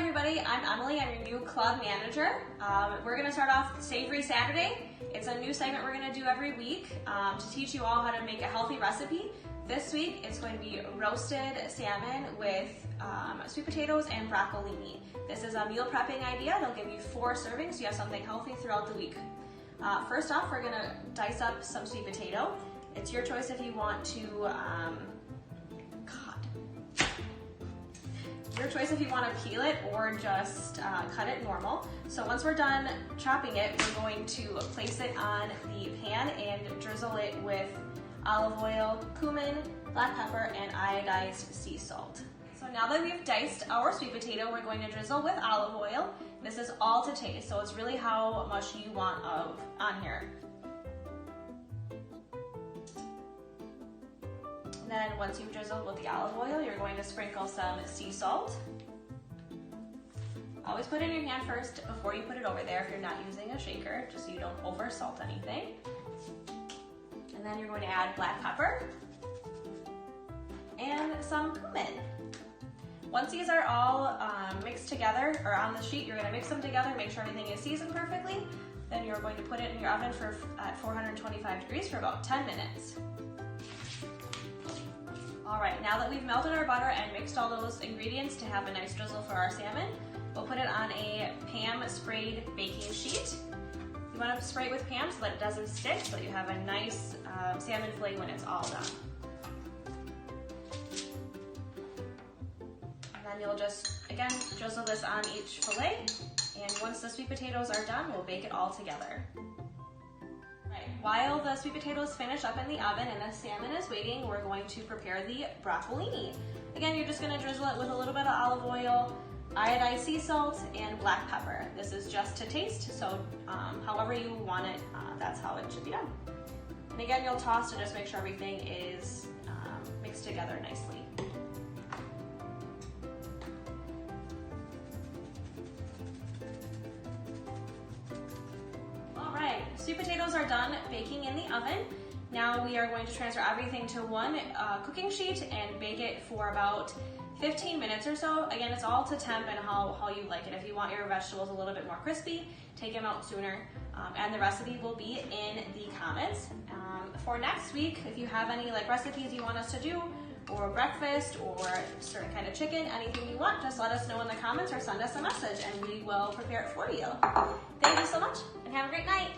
everybody, I'm Emily, I'm your new club manager. We're going to start off Savory Saturday. It's a new segment we're going to do every week to teach you all how to make a healthy recipe. This week it's going to be roasted salmon with sweet potatoes and broccolini. This is a meal prepping idea. They'll give you 4 servings so you have something healthy throughout the week. First off, we're going to dice up some sweet potato. It's your choice if you want to peel it or just cut it normal. So once we're done chopping it, we're going to place it on the pan and drizzle it with olive oil, cumin, black pepper, and iodized sea salt. So now that we've diced our sweet potato, we're going to drizzle with olive oil. This is all to taste, so it's really how much you want of on here. And then once you've drizzled with the olive oil, you're going to sprinkle some sea salt. Always put it in your hand first before you put it over there if you're not using a shaker, just so you don't over salt anything. And then you're going to add black pepper and some cumin. Once these are all mixed together, or on the sheet, you're going to mix them together, make sure everything is seasoned perfectly. Then you're going to put it in your oven at 425 degrees for about 10 minutes. All right, now that we've melted our butter and mixed all those ingredients to have a nice drizzle for our salmon, we'll put it on a Pam sprayed baking sheet. You want to spray it with Pam so that it doesn't stick, so that you have a nice salmon fillet when it's all done. And then you'll just, again, drizzle this on each fillet, and once the sweet potatoes are done, we'll bake it all together. While the sweet potatoes finish up in the oven and the salmon is waiting, we're going to prepare the broccolini. Again, you're just going to drizzle it with a little bit of olive oil, iodized sea salt, and black pepper. This is just to taste, so however you want it, that's how it should be done. And again, you'll toss to just make sure everything is mixed together nicely. Sweet potatoes are done baking in the oven. Now we are going to transfer everything to one cooking sheet and bake it for about 15 minutes or so. Again, it's all to temp and how you like it. If you want your vegetables a little bit more crispy, take them out sooner. And the recipe will be in the comments. For next week, if you have any recipes you want us to do, or breakfast, or certain kind of chicken, anything you want, just let us know in the comments or send us a message and we will prepare it for you. Thank you so much and have a great night.